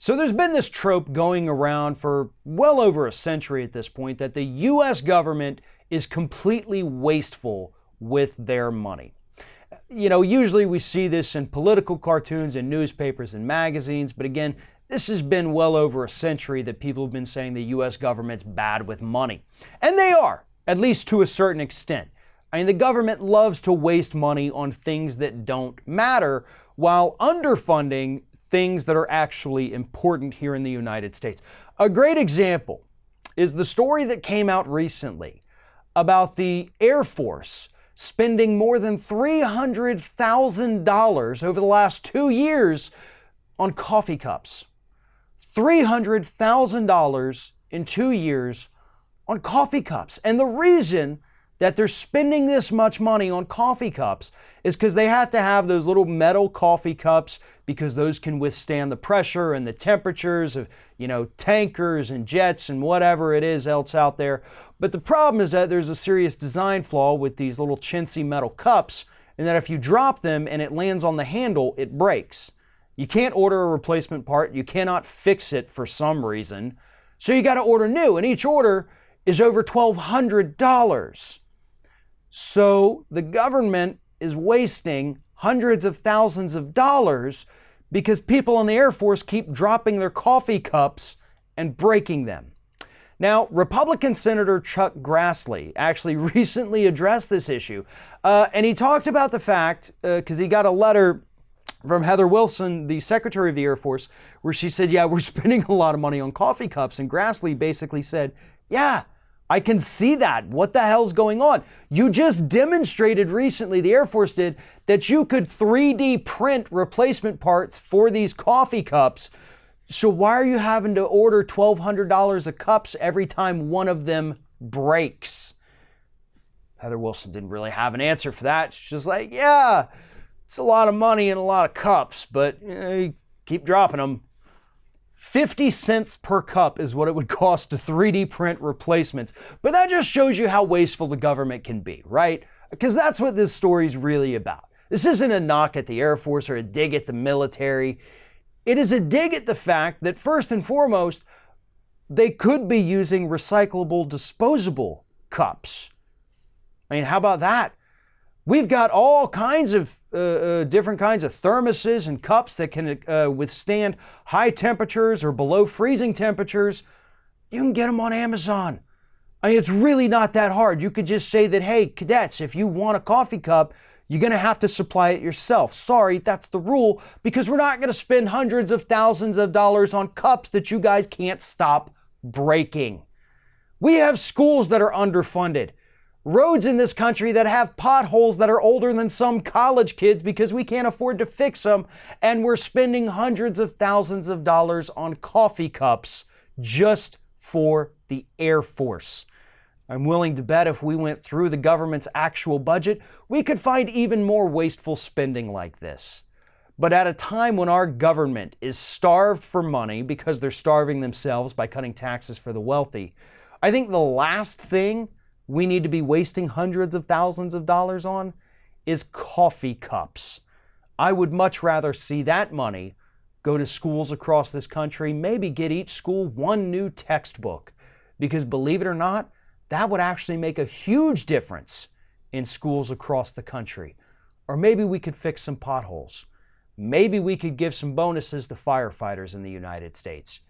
So there's been this trope going around for well over a century at this point that the US government is completely wasteful with their money. You know, usually we see this in political cartoons and newspapers and magazines, but again, this has been well over a century that people have been saying the US government's bad with money. And they are, at least to a certain extent. I mean, the government loves to waste money on things that don't matter while underfunding things that are actually important here in the United States. A great example is the story that came out recently about the Air Force spending more than $300,000 over the last 2 years on coffee cups. $300,000 in 2 years on coffee cups. And the reason that they're spending this much money on coffee cups is because they have to have those little metal coffee cups because those can withstand the pressure and the temperatures of, tankers and jets and whatever it is else out there. But the problem is that there's a serious design flaw with these little chintzy metal cups, and that if you drop them and it lands on the handle, it breaks. You can't order a replacement part. You cannot fix it for some reason. So you got to order new, and each order is over $1,200. So the government is wasting hundreds of thousands of dollars because people in the Air Force keep dropping their coffee cups and breaking them. Now, Republican Senator Chuck Grassley actually recently addressed this issue, and he talked about the fact, because he got a letter from Heather Wilson, the Secretary of the Air Force, where she said, yeah, we're spending a lot of money on coffee cups, and Grassley basically said, yeah, I can see that. What the hell's going on? You just demonstrated recently, the Air Force did, that you could 3D print replacement parts for these coffee cups. So why are you having to order $1,200 of cups every time one of them breaks? Heather Wilson didn't really have an answer for that. She's just like, yeah, it's a lot of money and a lot of cups, but keep dropping them. 50 cents per cup is what it would cost to 3D print replacements. But that just shows you how wasteful the government can be, right? Because that's what this story is really about. This isn't a knock at the Air Force or a dig at the military. It is a dig at the fact that, first and foremost, they could be using recyclable, disposable cups. I mean, how about that? We've got all kinds of different kinds of thermoses and cups that can withstand high temperatures or below freezing temperatures. You can get them on Amazon. I mean, it's really not that hard. You could just say that, hey, cadets, if you want a coffee cup, you're going to have to supply it yourself. Sorry, that's the rule, because we're not going to spend hundreds of thousands of dollars on cups that you guys can't stop breaking. We have schools that are underfunded. Roads in this country that have potholes that are older than some college kids because we can't afford to fix them, and we're spending hundreds of thousands of dollars on coffee cups just for the Air Force. I'm willing to bet if we went through the government's actual budget, we could find even more wasteful spending like this. But at a time when our government is starved for money because they're starving themselves by cutting taxes for the wealthy, I think the last thing we need to be wasting hundreds of thousands of dollars on is coffee cups. I would much rather see that money go to schools across this country, maybe get each school one new textbook, because believe it or not, that would actually make a huge difference in schools across the country. Or maybe we could fix some potholes. Maybe we could give some bonuses to firefighters in the United States.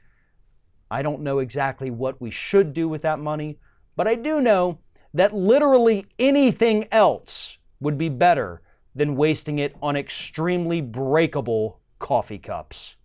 I don't know exactly what we should do with that money, but I do know that literally anything else would be better than wasting it on extremely breakable coffee cups.